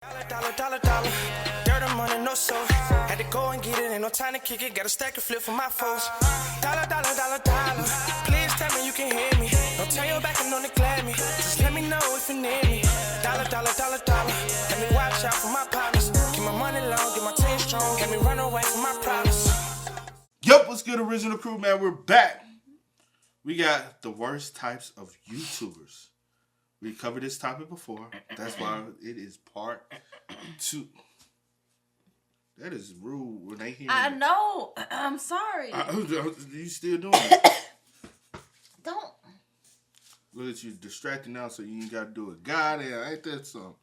Dollar. Dirt and money, no soul. Had to go and get it, ain't no time to kick it. Got a stack and flip for my foes. Dollar. Please tell me you can hear me. Don't turn your back and don't neglect me. Just let me know if you need me. Dollar. Let me watch out for my partners. Keep my money long, get my team strong. Let me run away from my problems. Yup, what's good, original crew, man? We're back. We got the worst types of YouTubers. We covered this topic before. That's why it is part 2. That is rude when they hear I know. I'm sorry. You still doing it? Don't. Look at you distracting now, so you ain't got to do it. God damn, ain't that something?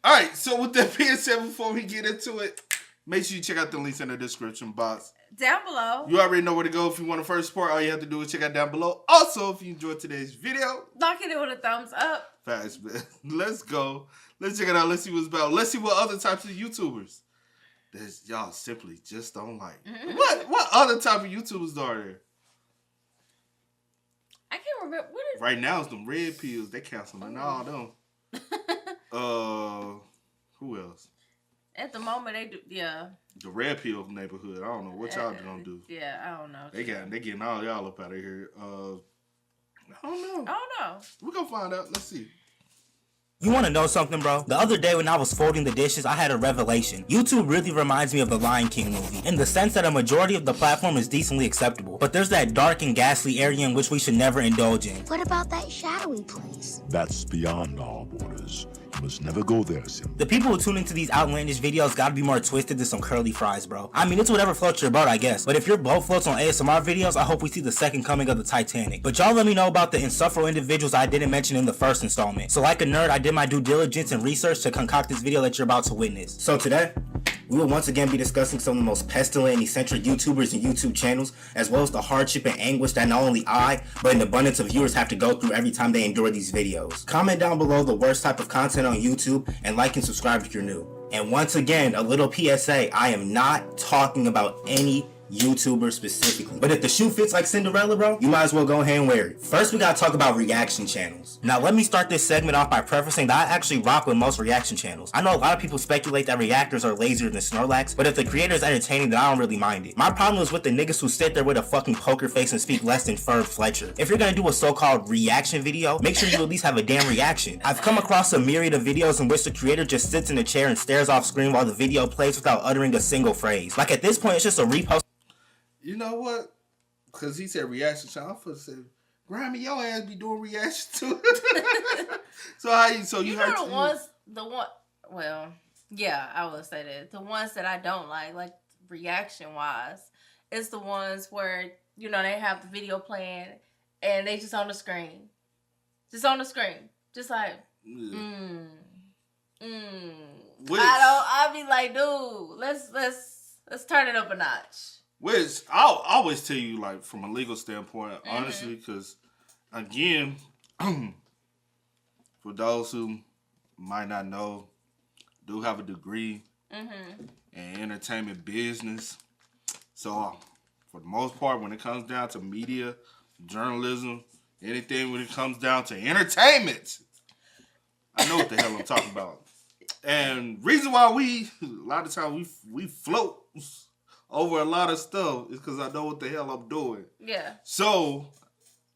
All right, so with that being said, before we get into it, make sure you check out the links in the description box. Down below. You already know where to go if you want to first support. All you have to do is check out down below. Also, if you enjoyed today's video, knock it with a thumbs up. Fast, man. Let's go. Let's check it out. Let's see what's about. Let's see what other types of YouTubers that y'all simply just don't like. Mm-hmm. What other type of YouTubers are there? I can't remember. What is right now, it's them red pills. They canceling all them. Who else? At the moment, they do, yeah. The red pill neighborhood. I don't know what y'all gonna do. Yeah, I don't know. They getting all y'all up out of here. I don't know. We're gonna find out. Let's see. You want to know something, bro? The other day when I was folding the dishes, I had a revelation. YouTube really reminds me of the Lion King movie, in the sense that a majority of the platform is decently acceptable, but there's that dark and ghastly area in which we should never indulge in. What about that shadowy place? That's beyond our borders. You must never go there, Simba. The people who tune into these outlandish videos gotta be more twisted than some curly fries, bro. I mean, it's whatever floats your boat, I guess. But if your boat floats on ASMR videos, I hope we see the second coming of the Titanic. But y'all let me know about the insufferable individuals I didn't mention in the first installment. So like a nerd, I did my due diligence and research to concoct this video that you're about to witness. So today, we will once again be discussing some of the most pestilent and eccentric YouTubers and YouTube channels, as well as the hardship and anguish that not only I, but an abundance of viewers have to go through every time they endure these videos. Comment down below the worst type of content on YouTube, and like and subscribe if you're new. And once again, a little PSA, I am not talking about any YouTuber specifically. But if the shoe fits like Cinderella, bro, you might as well go ahead and wear it. First, we gotta talk about reaction channels. Now, let me start this segment off by prefacing that I actually rock with most reaction channels. I know a lot of people speculate that reactors are lazier than Snorlax, but if the creator is entertaining, then I don't really mind it. My problem is with the niggas who sit there with a fucking poker face and speak less than Ferb Fletcher. If you're gonna do a so-called reaction video, make sure you at least have a damn reaction. I've come across a myriad of videos in which the creator just sits in a chair and stares off screen while the video plays without uttering a single phrase. Like at this point, it's just a repost. You know what? Because he said reaction channel. I'm supposed to say, Grammy, your ass be doing reaction to it. So you heard well, yeah, I will say that. The ones that I don't like reaction wise, is the ones where, you know, they have the video playing and they just on the screen. Just on the screen. Just like, I'll be like, dude, let's turn it up a notch. Which I'll always tell you, like, from a legal standpoint, honestly, because, again, for those who might not know, do have a degree in entertainment business. So, for the most part, when it comes down to media, journalism, anything when it comes down to entertainment, I know what the hell I'm talking about. And reason why a lot of times we float over a lot of stuff is because I know what the hell I'm doing. Yeah. So,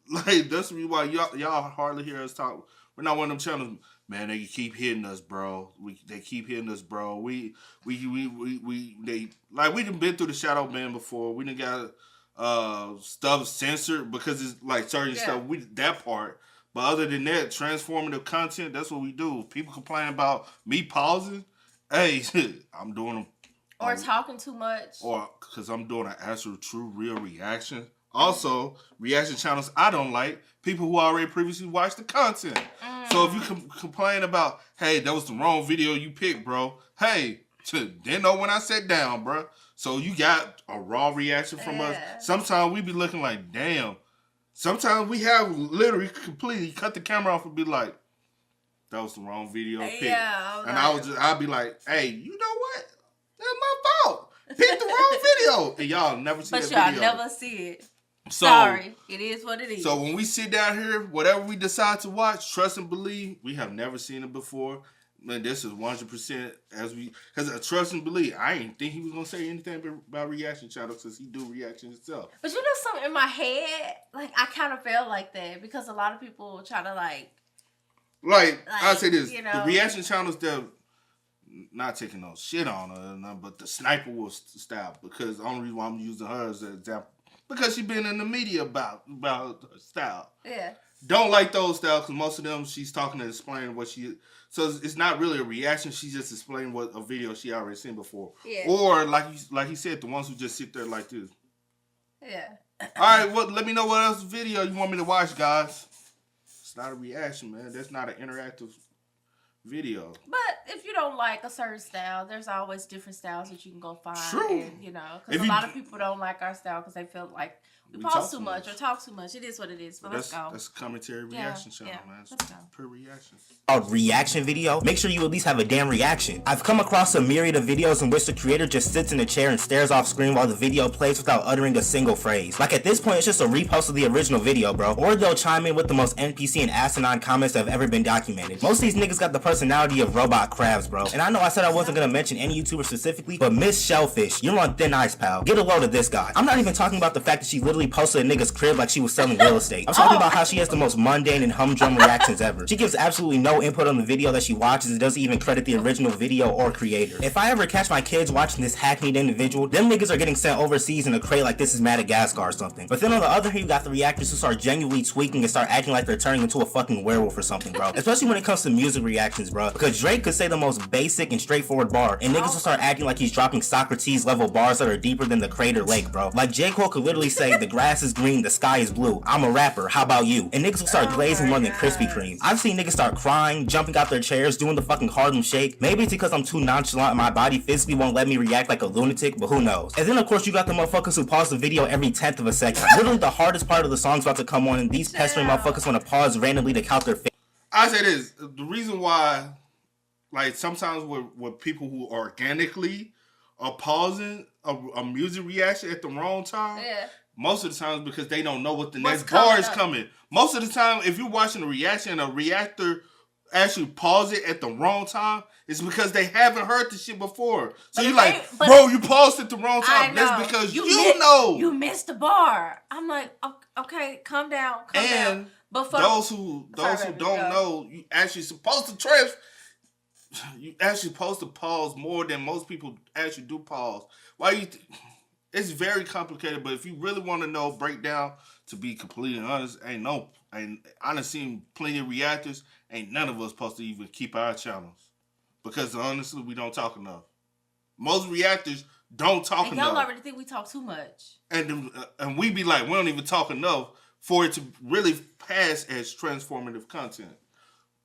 like, that's the reason why y'all hardly hear us talk. We're not one of them channels. Man, they keep hitting us, bro. They keep hitting us, bro. They like we done been through the shadow ban before. We done got stuff censored because it's like certain stuff. That part. But other than that, transformative content, that's what we do. People complain about me pausing. Hey, I'm doing them. Or talking too much. Or because I'm doing an actual, true, real reaction. Also, reaction channels I don't like, people who already previously watched the content. So if you complain about, hey, that was the wrong video you picked, bro. Hey, didn't know when I sat down, bro. So you got a raw reaction from us. Sometimes we be looking like, damn. Sometimes we have literally completely cut the camera off and be like, that was the wrong video picked. Yeah, and I'd be like, hey, you know what? That's my fault. Pick the wrong video. And y'all never see that video. But y'all never see it. So, sorry, it is what it is. So when we sit down here, whatever we decide to watch, trust and believe, we have never seen it before. Man, this is 100% because trust and believe. I ain't think he was gonna say anything about reaction channels since he do reaction himself. But you know something in my head, like I kind of felt like that because a lot of people try to like I say this, you know, the reaction channels that not taking no shit on her, nothing, but the Sniper Wolf style, because the only reason why I'm using her as an example because she been in the media about her style. Yeah. Don't like those styles because most of them she's talking and explaining what she. So it's not really a reaction. She's just explaining what a video she already seen before. Yeah. Or like he said, the ones who just sit there like this. Yeah. All right. Well, let me know what else video you want me to watch, guys. It's not a reaction, man. That's not an interactive video. But if you don't like a certain style, there's always different styles that you can go find. True. And, you know, because a lot of people don't like our style because they feel like we pause too much or talk too much. It is what it is. But let's go. That's a commentary reaction channel, man. Let's go. Per reaction. A reaction video, make sure you at least have a damn reaction. I've come across a myriad of videos in which the creator just sits in a chair and stares off screen while the video plays without uttering a single phrase. Like at this point, it's just a repost of the original video, bro. Or they'll chime in with the most NPC and asinine comments that have ever been documented. Most of these niggas got the personality of robot crabs, bro. And I know I said I wasn't gonna mention any YouTuber specifically, but Miss Shellfish, you're on thin ice, pal. Get a load of this guy. I'm not even talking about the fact that she literally posted a nigga's crib like she was selling real estate. I'm talking about how she has the most mundane and humdrum reactions ever. She gives absolutely no input on the video that she watches and doesn't even credit the original video or creator. If I ever catch my kids watching this hackneyed individual, them niggas are getting sent overseas in a crate like this is Madagascar or something. But then on the other hand, you got the reactors who start genuinely tweaking and start acting like they're turning into a fucking werewolf or something, bro. Especially when it comes to music reactions, bro. Because Drake could say the most basic and straightforward bar, and niggas will start acting like he's dropping Socrates level bars that are deeper than the Crater Lake, bro. Like J. Cole could literally say, the grass is green, the sky is blue. I'm a rapper, how about you? And niggas will start glazing more than Krispy Kreme. I've seen niggas start crying, jumping out their chairs, doing the fucking Harlem Shake. Maybe it's because I'm too nonchalant and my body physically won't let me react like a lunatic, but who knows? And then of course you got the motherfuckers who pause the video every 10th of a second. Literally the hardest part of the song's about to come on and these pestering motherfuckers want to pause randomly to count their I say this, the reason why, like sometimes with people who organically are pausing a music reaction at the wrong time, most of the time because they don't know what the next bar is coming. Most of the time, if you're watching a reaction and a reactor actually pause it at the wrong time, it's because they haven't heard the shit before. So you're like, bro, you paused at the wrong time. That's because you know. You missed the bar. I'm like, okay, calm down, calm down. But for those who don't know, you actually supposed to you actually supposed to pause more than most people actually do pause. Why you? It's very complicated, but if you really want to know breakdown, to be completely honest, I done seen plenty of reactors. Ain't none of us supposed to even keep our channels because honestly, we don't talk enough. Most reactors don't talk enough. Y'all already think we talk too much, and we be like, we don't even talk enough for it to really pass as transformative content.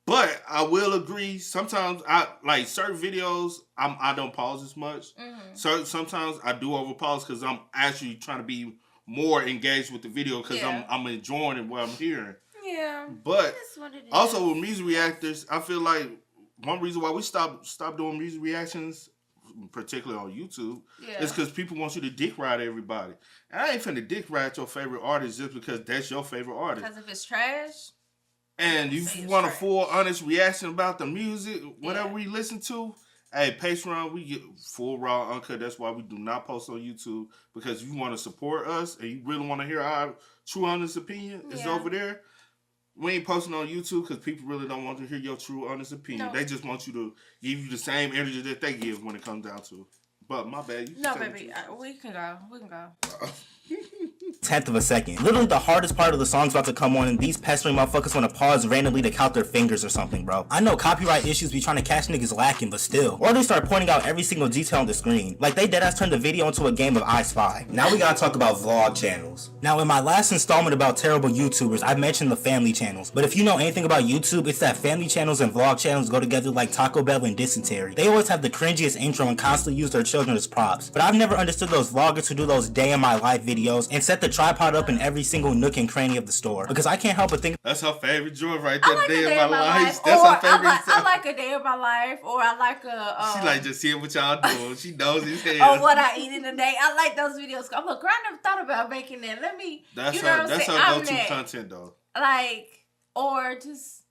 But I will agree. Sometimes I like certain videos. I don't pause as much. So sometimes I do over pause because I'm actually trying to be more engaged with the video because I'm enjoying what I'm hearing. Yeah. But also with music reactors, I feel like one reason why we stop doing music reactions, particularly on YouTube, is because people want you to dick ride everybody. And I ain't finna dick ride your favorite artist just because that's your favorite artist. Because if it's trash. And you want a full, honest reaction about the music, whatever we listen to, hey, Patreon, we get full, raw, uncut. That's why we do not post on YouTube. Because if you want to support us and you really want to hear our true, honest opinion, it's over there. We ain't posting on YouTube because people really don't want to hear your true, honest opinion. No. They just want you to give you the same energy that they give when it comes down to it. But my bad. No, baby. We can go. We can go. 10th of a second. Literally the hardest part of the song's about to come on and these pestering motherfuckers want to pause randomly to count their fingers or something, bro. I know copyright issues be trying to catch niggas lacking, but still. Or they start pointing out every single detail on the screen. Like they deadass turned the video into a game of I Spy. Now we gotta talk about vlog channels. Now in my last installment about terrible YouTubers, I mentioned the family channels. But if you know anything about YouTube, it's that family channels and vlog channels go together like Taco Bell and dysentery. They always have the cringiest intro and constantly use their children as props. But I've never understood those vloggers who do those day in my life videos. Instead set the tripod up in every single nook and cranny of the store. Because I can't help but think That's her favorite joint right I there. like Day of my life. That's or her favorite I song. like a day of my life, or I like a. She like just seeing what y'all doing. She knows his head. Or what I eat in a day. I like those videos. I'm like, girl, I never thought about making that. Let me. That's you know what I'm that's saying? her I'm go-to that. content though. Like, or just.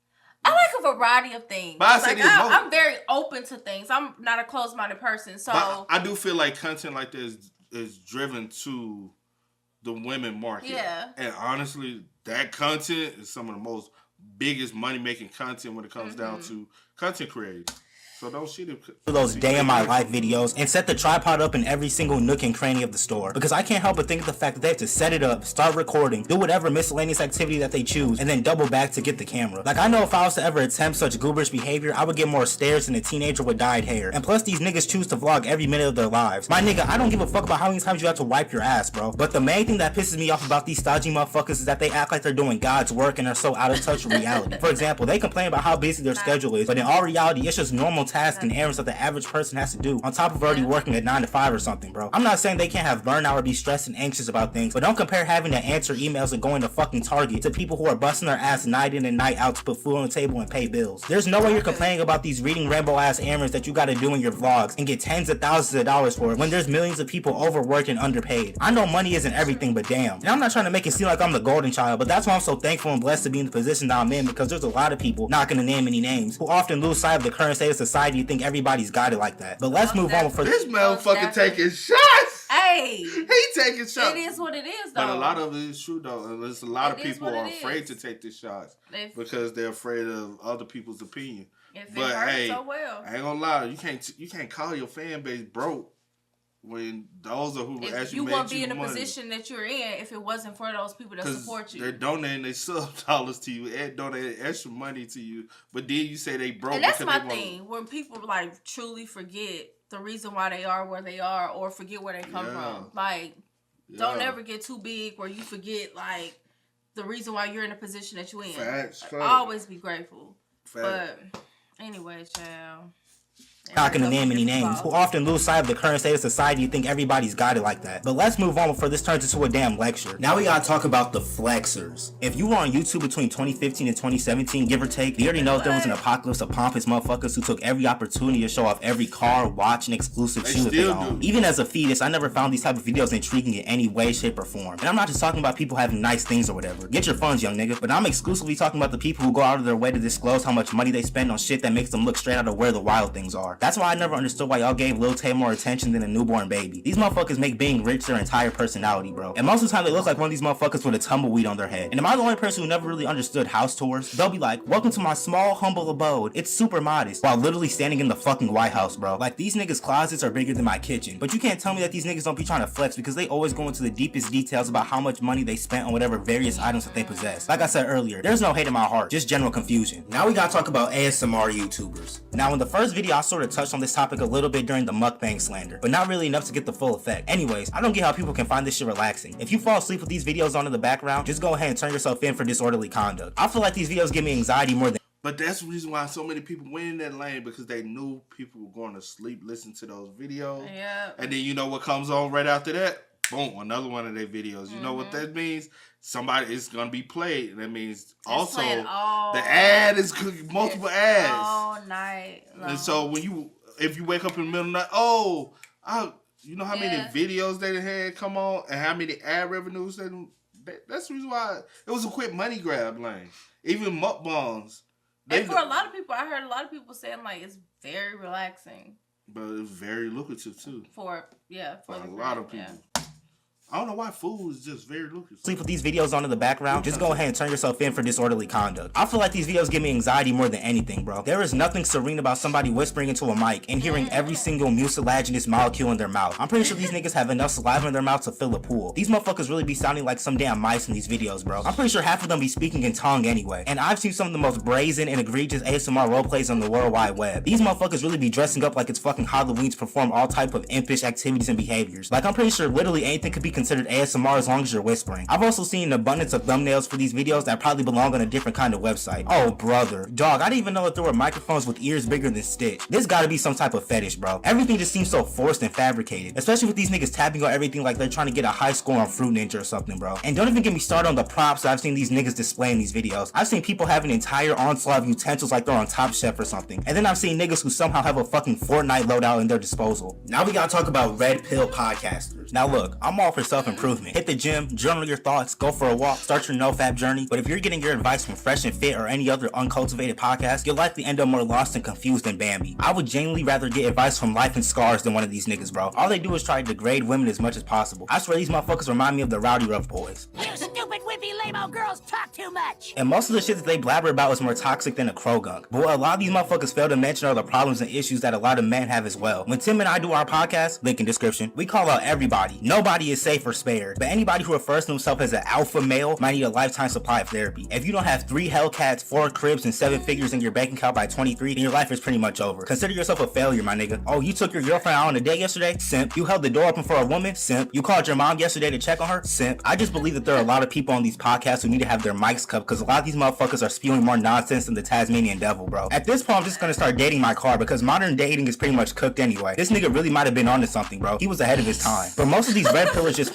I like a variety of things. But I said Like, this moment- I'm very open to things. I'm not a closed-minded person, so But I do feel like content like this is driven to the women market. Yeah. And honestly, that content is some of the most biggest money-making content when it comes down to content creators. So don't shit it. those day in my life videos and set the tripod up in every single nook and cranny of the store. Because I can't help but think of the fact that they have to set it up, start recording, do whatever miscellaneous activity that they choose, and then double back to get the camera. Like, I know if I was to ever attempt such gooberish behavior, I would get more stares than a teenager with dyed hair. And plus, these niggas choose to vlog every minute of their lives. My nigga, I don't give a fuck about how many times you have to wipe your ass, bro. But the main thing that pisses me off about these stodgy motherfuckers is that they act like they're doing God's work and are so out of touch with reality. For example, they complain about how busy their schedule is, but in all reality, it's just normal tasks and errands that the average person has to do on top of already working at 9 to 5 or something, bro. I'm not saying they can't have burnout or be stressed and anxious about things, but don't compare having to answer emails and going to fucking Target to people who are busting their ass night in and night out to put food on the table and pay bills. There's no way you're complaining about these reading rainbow ass errands that you gotta do in your vlogs and get tens of thousands of dollars for it when there's millions of people overworked and underpaid. I know money isn't everything, but damn. And I'm not trying to make it seem like I'm the golden child, but that's why I'm so thankful and blessed to be in the position that I'm in, because there's a lot of people, not gonna name any names, who often lose sight of the current state of society and think everybody's got it like that. But let's move on for This motherfucker taking shots. hey, He taking shots. it is what it is, though. But a lot of it is true though. And there's a lot of It is people what are it afraid is. to take the shots If- because they're afraid of other people's opinion. If it But hurts hey, so well. I ain't gonna lie, you can't call your fan base broke when those are who If actually you made wouldn't be you in the money. position that you're in if it wasn't for those people that 'Cause support you. they're donating their sub dollars to you and donating extra money to you. But then you say they broke. And that's because my they want- thing. When people like truly forget the reason why they are where they are, or forget where they come from. Like, don't ever get too big where you forget like the reason why you're in the position that you're in. Facts. Always be grateful. Facts. But anyway, child. not gonna name any names, who often lose sight of the current state of society and think everybody's got it like that. But let's move on before this turns into a damn lecture. Now we gotta talk about the flexers. If you were on YouTube between 2015 and 2017, give or take, you already know there was an apocalypse of pompous motherfuckers who took every opportunity to show off every car, watch, and exclusive They shoe that they still own. do. Even as a fetus, I never found these type of videos intriguing in any way, shape, or form. And I'm not just talking about people having nice things or whatever. Get your funds, young nigga. But I'm exclusively talking about the people who go out of their way to disclose how much money they spend on shit that makes them look straight out of Where the Wild Things Are. That's why I never understood why y'all gave Lil Tay more attention than a newborn baby. These motherfuckers make being rich their entire personality, bro. And most of the time they look like one of these motherfuckers with a tumbleweed on their head. And am I the only person who never really understood house tours? They'll be like, welcome to my small, humble abode. It's super modest. While literally standing in the fucking White House, bro. Like, these niggas' closets are bigger than my kitchen. But you can't tell me that these niggas don't be trying to flex, because they always go into the deepest details about how much money they spent on whatever various items that they possess. Like I said earlier, there's no hate in my heart, just general confusion. Now we gotta talk about ASMR YouTubers. Now in the first video I sort of touched on this topic a little bit during the mukbang slander, but not really enough to get the full effect. Anyways, I don't get how people can find this shit relaxing. If you fall asleep with these videos on in the background, just go ahead and turn yourself in for disorderly conduct. I feel like these videos give me anxiety more than But that's the reason why so many people went in that lane, because they knew people were going to sleep listening to those videos. Yeah. And then you know what comes on right after that? Boom, another one of their videos. You know what that means? Somebody is going to be played. And that means also the ad is multiple ads. All night long. And so if you wake up in the middle of the night, you know how many videos they had come on and how many ad revenues that's the reason why it was a quick money grab lane. Even mukbangs. And for a lot of people, I heard a lot of people saying like it's very relaxing. But it's very lucrative too. For a lot of people. Yeah. I don't know why food is just very lucrative. sleep with these videos on in the background, just go ahead and turn yourself in for disorderly conduct. I feel like these videos give me anxiety more than anything, bro. There is nothing serene about somebody whispering into a mic and hearing every single mucilaginous molecule in their mouth. I'm pretty sure these niggas have enough saliva in their mouth to fill a pool. These motherfuckers really be sounding like some damn mice in these videos, bro. I'm pretty sure half of them be speaking in tongue anyway. And I've seen some of the most brazen and egregious ASMR roleplays on the World Wide Web. These motherfuckers really be dressing up like it's fucking Halloween to perform all type of impish activities and behaviors. Like, I'm pretty sure literally anything could be considered considered ASMR as long as you're whispering. I've also seen an abundance of thumbnails for these videos that probably belong on a different kind of website. Oh brother, dog, I didn't even know that there were microphones with ears bigger than Stitch. This gotta be some type of fetish, bro. Everything just seems so forced and fabricated, especially with these niggas tapping on everything like they're trying to get a high score on Fruit Ninja or something, bro. And don't even get me started on the props that I've seen these niggas display in these videos. I've seen people have an entire onslaught of utensils like they're on Top Chef or something, and then I've seen niggas who somehow have a fucking Fortnite loadout in their disposal. Now we gotta talk about red pill podcasters. Now look, I'm all for self-improvement. Hit the gym, journal your thoughts, go for a walk, start your no-fap journey, but if you're getting your advice from Fresh and Fit or any other uncultivated podcast, you'll likely end up more lost and confused than Bambi. I would genuinely rather get advice from Life and Scars than one of these niggas, bro. All they do is try to degrade women as much as possible. I swear these motherfuckers remind me of the Rowdy Rough Boys. You stupid whippy lame-o girls talk too much. And most of the shit that they blabber about is more toxic than a crow gunk. But what a lot of these motherfuckers fail to mention are the problems and issues that a lot of men have as well. When Tim and I do our podcast, link in description, we call out everybody. Nobody is safe or spared. But anybody who refers to himself as an alpha male might need a lifetime supply of therapy. If you don't have 3 Hellcats, 4 cribs, and 7 figures in your bank account by 23, then your life is pretty much over. Consider yourself a failure, my nigga. Oh, you took your girlfriend out on a date yesterday? Simp. You held the door open for a woman? Simp. You called your mom yesterday to check on her? Simp. I just believe that there are a lot of people on these podcasts who need to have their mics cut because a lot of these motherfuckers are spewing more nonsense than the Tasmanian devil, bro. At this point, I'm just gonna start dating my car because modern dating is pretty much cooked anyway. This nigga really might have been onto something, bro. He was ahead of his time. But most of these red pillars just...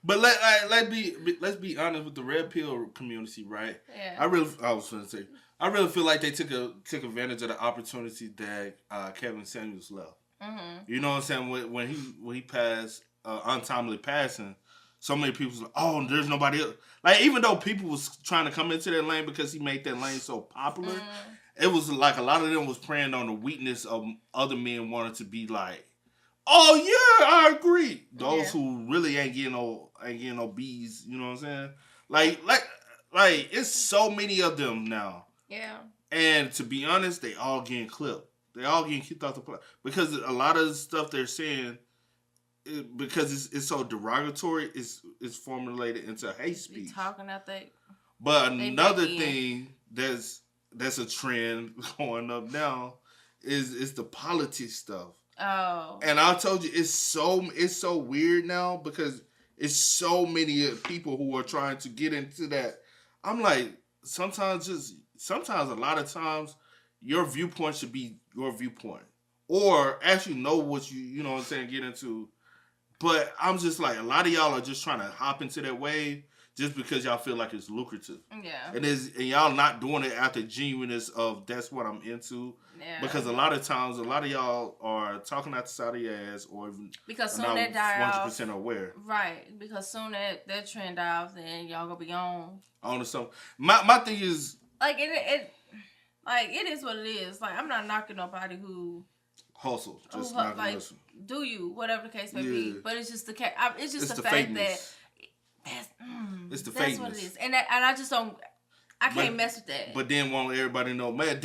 But let's be honest with the red pill community, right? Yeah. I really feel like they took advantage of the opportunity that Kevin Samuels left. Mm-hmm. You know what I'm saying? When he passed, untimely passing, so many people was like, oh, there's nobody else. Like, even though people was trying to come into that lane because he made that lane so popular, it was like a lot of them was preying on the weakness of other men wanting to be like, oh yeah, I agree. Those who really ain't getting no B's, you know what I'm saying? Like it's so many of them now. Yeah. And to be honest, they all getting clipped. They all getting kicked off the play because a lot of the stuff they're saying, because it's so derogatory, it's formulated into hate speech. Be talking out there. But another thing that's a trend going up now is the politics stuff. Oh. And I told you it's so weird now because it's so many people who are trying to get into that. I'm like, sometimes a lot of times your viewpoint should be your viewpoint. Or actually know what you know what I'm saying, get into. But I'm just like, a lot of y'all are just trying to hop into that wave just because y'all feel like it's lucrative. Yeah. And y'all not doing it out the genuineness of that's what I'm into. Yeah. Because a lot of times, a lot of y'all are talking out the side of your ass or even because soon that die 100% aware. Right. Because soon that trend dies, then y'all gonna be on to something. My thing is like it is what it is. Like, I'm not knocking nobody who hustle, just not like hustle. Do you, whatever the case may be. But it's just the fact fakeness. that it's the that's fakeness. what it is, and I just don't. I can't mess with that. But then want everybody to know, man,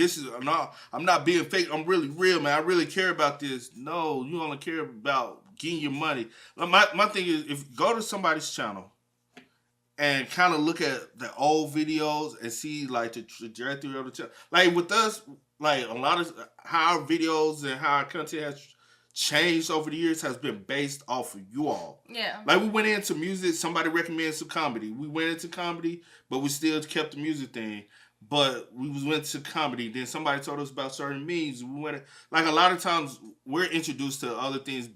I'm not being fake. I'm really real, man. I really care about this. No, you only care about getting your money. My thing is, if go to somebody's channel and kind of look at the old videos and see like the trajectory of the channel. Like with us, like a lot of how our videos and how our content has changed over the years has been based off of you all. Yeah. Like we went into music, somebody recommended some comedy. We went into comedy, but we still kept the music thing. But we went to comedy. Then somebody told us about certain memes. We went like a lot of times we're introduced to other things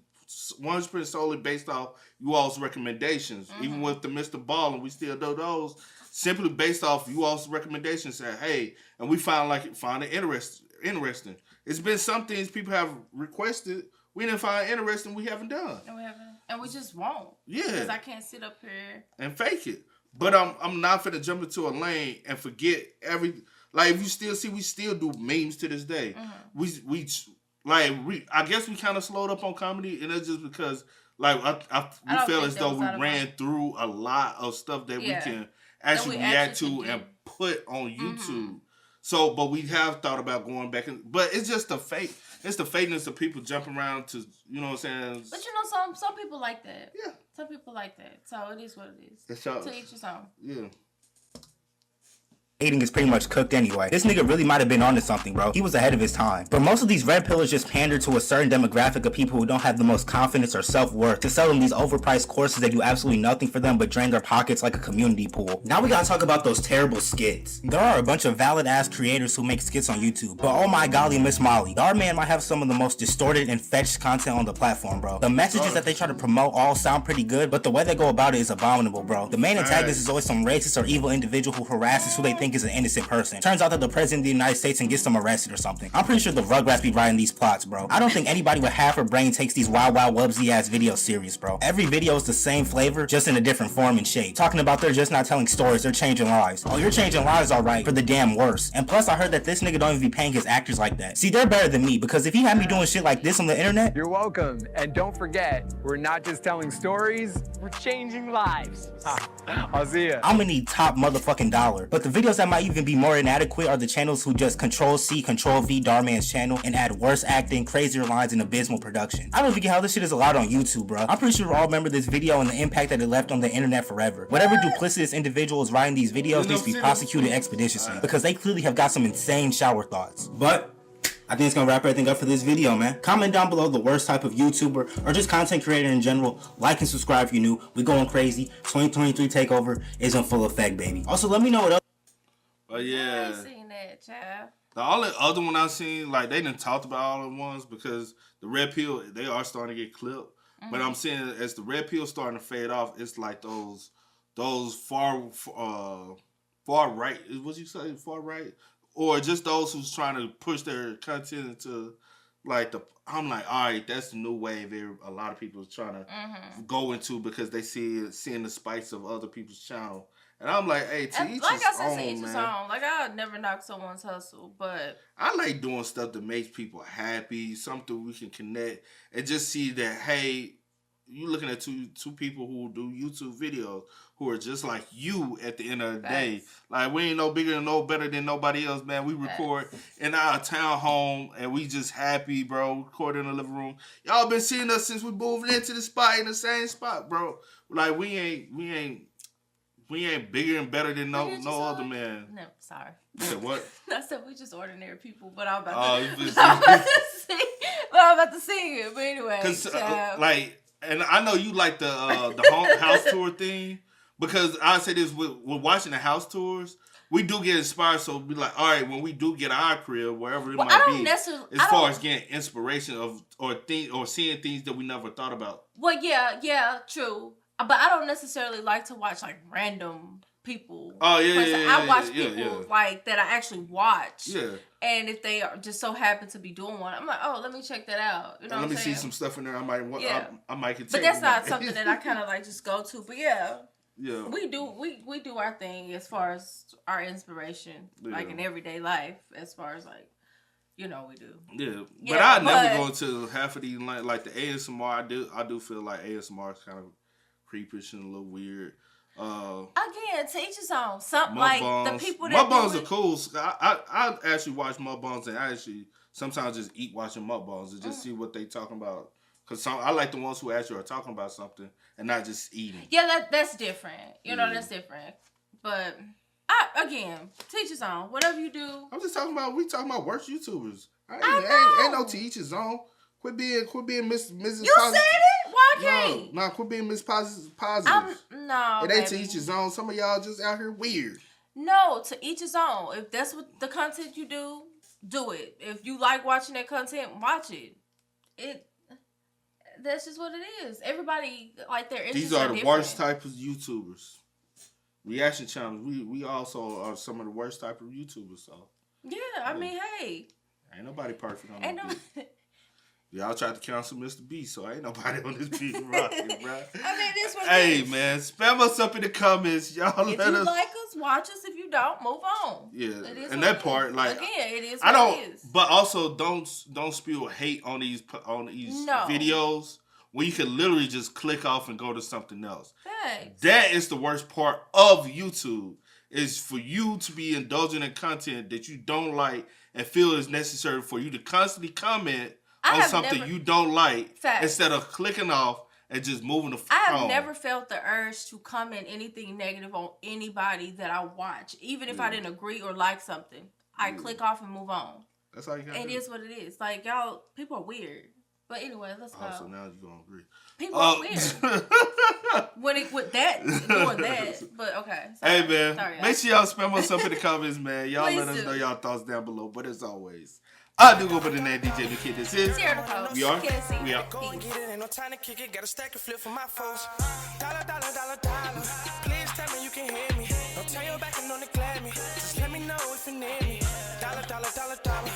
100% solely based off you all's recommendations. Mm-hmm. Even with the Mr. Ball, and we still do those simply based off you all's recommendations. Say, hey, and we found it interesting. It's been some things people have requested we didn't find interesting. We haven't done. And we just won't. Yeah. Because I can't sit up here and fake it. But I'm not finna jump into a lane and forget like if you still see, we still do memes to this day. Mm-hmm. I guess we kind of slowed up on comedy, and that's just because we felt as though we ran through a lot of stuff that we can actually react to and put on YouTube. Mm-hmm. So, but we have thought about going back but it's just it's the fakeness of people jumping around to, you know what I'm saying? But you know, some people like that. Yeah. Some people like that. So it is what it is. It's yours. To each his own. Yeah. Dating is pretty much cooked anyway. This nigga really might have been onto something, bro. He was ahead of his time. But most of these red pillars just pander to a certain demographic of people who don't have the most confidence or self-worth to sell them these overpriced courses that do absolutely nothing for them but drain their pockets like a community pool. Now we gotta talk about those terrible skits. There are a bunch of valid ass creators who make skits on YouTube, but oh my golly, Miss Molly, our man might have some of the most distorted and fetched content on the platform, bro. The messages that they try to promote all sound pretty good, but the way they go about it is abominable, bro. The main antagonist is always some racist or evil individual who harasses who they think is an innocent person. Turns out that the president of the United States and gets them arrested or something. I'm pretty sure the Rugrats be writing these plots, bro. I don't think anybody with half a brain takes these wild wubsy ass videos serious, bro. Every video is the same flavor, just in a different form and shape. Talking about they're just not telling stories, they're changing lives. Oh, you're changing lives alright, for the damn worse. And plus I heard that this nigga don't even be paying his actors like that. See, they're better than me, because if he had me doing shit like this on the internet... You're welcome. And don't forget, we're not just telling stories, we're changing lives. I'll see ya. I'm gonna need top motherfucking dollar. But the videos that might even be more inadequate are the channels who just Control-C, Control-V Darman's channel and add worse acting, crazier lines, and abysmal production. I don't get how this shit is allowed on YouTube, bro. I'm pretty sure we all remember this video and the impact that it left on the internet forever. Whatever duplicitous individual is writing these videos needs to be prosecuted expeditiously, because they clearly have got some insane shower thoughts. But I think it's gonna wrap everything up for this video, man. Comment down below the worst type of YouTuber or just content creator in general. Like and subscribe if you're new. We going crazy. 2023 takeover is in full effect, baby. Also, let me know what else. But yeah, I ain't seen that, child. the only other one I've seen, like they done talked about all at once because the red pill, they are starting to get clipped. But I'm saying as the red pill starting to fade off, it's like those far right. What you say, far right, or just those who's trying to push their content into like the. I'm like, all right, that's the new wave. A lot of people are trying to go into because they seeing the spice of other people's channel. And I'm like, hey, to each like his I said, own, to each his man. own. Like, I'll never knock someone's hustle, but I like doing stuff that makes people happy, something we can connect, and just see that, hey, you looking at two people who do YouTube videos who are just like you at the end of the day. Like, we ain't no bigger and no better than nobody else, man. We record in our town home, and we just happy, bro. Record in the living room. Y'all been seeing us since we moved into the spot, in the same spot, bro. Like, we ain't bigger and better than no other man. No, sorry. You said what? I said we just ordinary people, but I'm about to sing it. But anyway, because like, and I know you like the home house tour thing, because I say this with watching the house tours, we do get inspired. So be like, all right, when we do get our crib, wherever it might be, as far as getting inspiration of or seeing things that we never thought about. Well, yeah, true. But I don't necessarily like to watch like random people. Oh yeah. I watch people like that I actually watch. Yeah. And if they are just so happen to be doing one, I'm like, oh, let me check that out. You know what I'm saying? Let me see some stuff in there. I might want. Yeah. I might continue. But that's not something that I kind of like just go to. But yeah. Yeah. We do our thing as far as our inspiration, like in everyday life, as far as like, you know, we do. Yeah. But I never go into half of these like the ASMR. I do feel like ASMR is kind of creepish and a little weird. Again, to each his own. Something like the people that mukbangs are cool. I actually watch mukbangs, and I actually sometimes just eat watching mukbangs and just see what they talking about. Cause I like the ones who actually are talking about something and not just eating. Yeah, that's different. You know, that's different. But again, to each his own. Whatever you do. I'm just talking about. We talking about worst YouTubers. Ain't no to each his own. Quit being Mrs. You said it? Why can't? No, quit being Miss Positive. No, it ain't to each his own. Some of y'all just out here weird. No, to each his own. If that's what the content you do it. If you like watching that content, watch it. That's just what it is. Everybody, like, their interests These are the different. worst type of YouTubers. Reaction channels. We also are some of the worst type of YouTubers. So yeah, I mean, hey, ain't nobody perfect on this. Y'all tried to cancel Mr. B, so ain't nobody on this piece rocking, bro. I mean, this what hey, man, spam us up in the comments. Y'all if let you us. like us, watch us. If you don't, move on. Yeah, and that part, like, again, it is. I don't. It is. But also, don't spew hate on these videos when you can literally just click off and go to something else. Thanks. That is the worst part of YouTube. Is for you to be indulging in content that you don't like and feel is necessary for you to constantly comment on something you don't like instead of clicking off and just moving the I have phone. never felt the urge to comment anything negative on anybody that I watch, even if I didn't agree or like something. I click off and move on. That's all you got to do. It is what it is. Like, y'all, people are weird. But anyway, let's go. So now you're going to agree. People are weird. With that, doing that. But okay. Hey, man. Sorry, make sure y'all spam us up in the comments, man. Y'all Please let us do. know y'all thoughts down below. But as always, I do go by the name DJ the Kid. This is. Sierra the Coach. We are. KC. We are. Go and get it, ain't no time to kick it. Got a stack of flip for my foes. Dollar, dollar, dollar, dollar. Please tell me you can hear me. Don't turn your back and don't neglect me. Just let me know if you need me. Dollar, dollar, dollar, dollar.